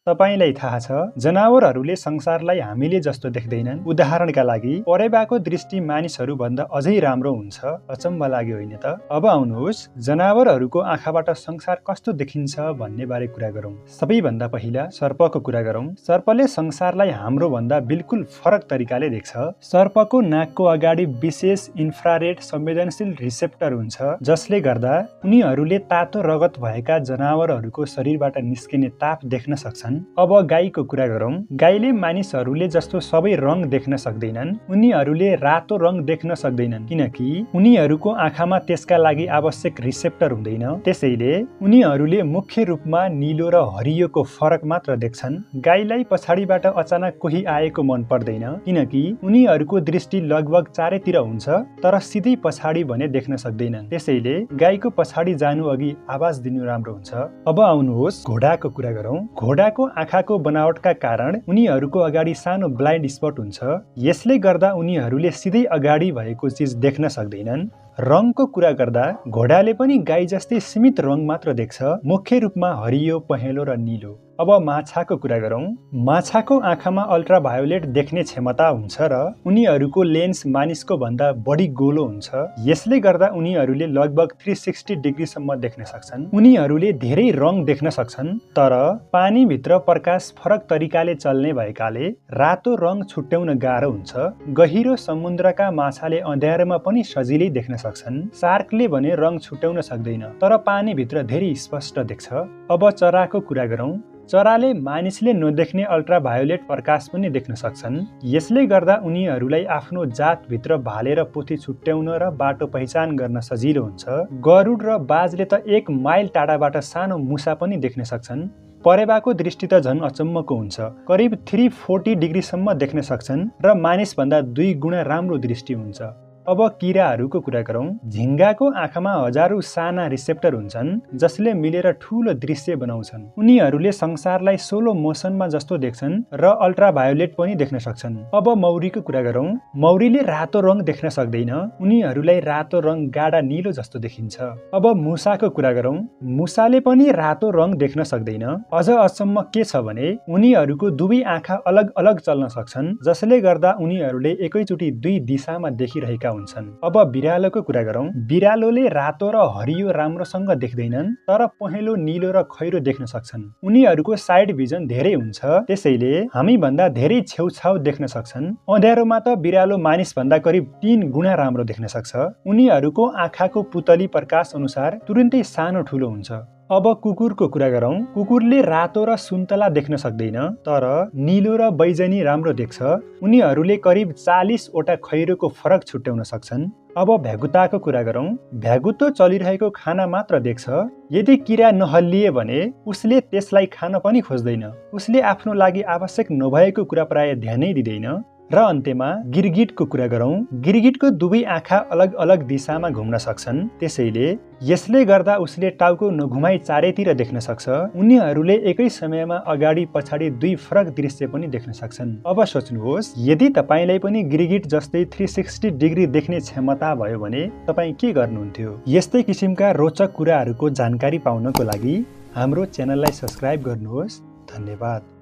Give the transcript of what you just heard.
तपाईलाई थाहा छ जनावरहरूले संसारलाई हामीले जस्तो देख्दैनन्। उदाहरणका लागि परेबाको दृष्टि मानिसहरू भन्दा अझै राम्रो हुन्छ। अचम्म लाग्यो होइन त? अब आउनुहोस् जनावरहरूको आँखाबाट संसार कस्तो देखिन्छ भन्ने बारे कुरा गरौँ। सबैभन्दा पहिला सर्पको कुरा गरौँ। सर्पले संसारलाई हाम्रो भन्दा बिल्कुल फरक तरिकाले देख्छ। सर्पको नाकको अगाडि विशेष इन्फ्रारेड संवेदनशील रिसेप्टर हुन्छ जसले गर्दा उनीहरूले तातो रगत भएका जनावरहरूको शरीरबाट निस्किने ताप देख्न सक्छन्। अब गाईको कुरा गरौँ। गाईले मानिसहरूले जस्तो सबै रङ देख्न सक्दैनन्। उनीहरूले रातो रङ देख्न सक्दैनन् किनकि उनीहरूको आँखामा त्यसका लागि आवश्यक रिसेप्टर हुँदैन। त्यसैले उनीहरूले मुख्य रूपमा नीलो र हरियोको फरक मात्र देख्छन्। गाईलाई पछाडिबाट अचानक कोही आएको मन पर्दैन किनकि उनीहरूको दृष्टि लगभग चारैतिर हुन्छ तर सिधै पछाडि भने देख्न सक्दैनन्। त्यसैले गाईको पछाडि जानु अघि आवाज दिनु राम्रो हुन्छ। अब आउनुहोस् घोडाको कुरा गरौँ। घोडाको आँखाको बनावटका कारण उनीहरूको अगाडि सानो ब्लाइन्ड स्पट हुन्छ। यसले गर्दा उनीहरूले सिधै अगाडि भएको चिज देख्न सक्दैनन्। रङको कुरा गर्दा घोडाले पनि गाई जस्तै सीमित रङ मात्र देख्छ, मुख्य रूपमा हरियो, पहेँलो र नीलो। अब माछाको कुरा गरौँ। माछाको आँखामा अल्ट्राभायोलेट देख्ने क्षमता हुन्छ र उनीहरूको लेन्स मानिसको भन्दा बढी गोलो हुन्छ। यसले गर्दा उनीहरूले लगभग 360 डिग्रीसम्म देख्न सक्छन्। उनीहरूले धेरै रङ देख्न सक्छन् तर पानीभित्र प्रकाश फरक तरिकाले चल्ने भएकाले रातो रङ छुट्याउन गाह्रो हुन्छ। गहिरो समुद्रका माछाले अँध्यारोमा पनि सजिलै देख्न सक्छन्। शार्कले भने रङ छुट्याउन सक्दैन तर पानीभित्र धेरै स्पष्ट देख्छ। अब चराको कुरा गरौँ। चराले मानिसले नदेख्ने अल्ट्राभायोलेट प्रकाश पनि देख्न सक्छन्। यसले गर्दा उनीहरूलाई आफ्नो जातभित्र भालेर पोथी छुट्याउन र बाटो पहिचान गर्न सजिलो हुन्छ। गरुड र बाजले त 1 माइल टाढाबाट सानो मुसा पनि देख्न सक्छन्। परेबाको दृष्टि त झन् अचम्मको हुन्छ। करिब 340 डिग्रीसम्म देख्न सक्छन् र मानिसभन्दा 2 गुणा राम्रो दृष्टि हुन्छ। अब किराहरूको कुरा गरौँ। झिङ्गाको आँखामा हजारौं साना रिसेप्टर हुन्छन् जसले मिलेर ठूलो दृश्य बनाउँछन्। उनीहरूले संसारलाई स्लो मोसनमा जस्तो देख्छन् र अल्ट्राभायोलेट पनि देख्न सक्छन्। अब मौरीको कुरा गरौँ। मौरीले रातो रङ देख्न सक्दैन। उनीहरूलाई रातो रङ गाढा नीलो जस्तो देखिन्छ। अब मुसाको कुरा गरौँ। मुसाले पनि रातो रङ देख्न सक्दैन। अझ अचम्म के छ भने उनीहरूको दुवै आँखा अलग अलग चल्न सक्छन् जसले गर्दा उनीहरूले एकैचोटि 2 दिशामा देखिरहेका हुन्छन्। अब बिरालोको कुरा गरौँ। बिरालोले रातो र हरियो राम्रोसँग देख्दैनन् तर पहेँलो, नीलो र खैरो देख्न सक्छन्। उनीहरूको साइड भिजन धेरै हुन्छ त्यसैले हामी भन्दा धेरै छेउछाउ देख्न सक्छन्। अँध्यारोमा त बिरालो मानिस भन्दा करिब 3 गुणा राम्रो देख्न सक्छ। उनीहरूको आँखाको पुतली प्रकाश अनुसार तुरुन्तै सानो ठुलो हुन्छ। अब कुकुरको कुरा गरौँ। कुकुरले रातो र सुन्तला देख्न सक्दैन तर नीलो र बैजनी राम्रो देख्छ। उनीहरूले करिब 40 वटा खैरोको फरक छुट्याउन सक्छन्। अब भ्यागुताको कुरा गरौँ। भ्यागुतो चलिरहेको खाना मात्र देख्छ। यदि किरा नहल्लिए भने उसले त्यसलाई खान पनि खोज्दैन। उसले आफ्नो लागि आवश्यक नभएको कुरा प्राय ध्यानै दिँदैन। र अन्त्यमा गिरगिटको कुरा गरौँ। गिरगिटको दुवै आँखा अलग अलग दिशामा घुम्न सक्छन् त्यसैले यसले गर्दा उसले टाउको नघुमाई चारैतिर देख्न सक्छ। उनीहरूले एकै समयमा अगाडि पछाडि 2 फरक दृश्य पनि देख्न सक्छन्। अब सोच्नुहोस् यदि तपाईलाई पनि गिरगिट जस्तै 360 डिग्री देख्ने क्षमता भयो भने तपाई के गर्नुहुन्थ्यो? यस्तै किसिमका रोचक कुराहरूको जानकारी पाउनको लागि हाम्रो च्यानललाई सब्स्क्राइब गर्नुहोस्। धन्यवाद।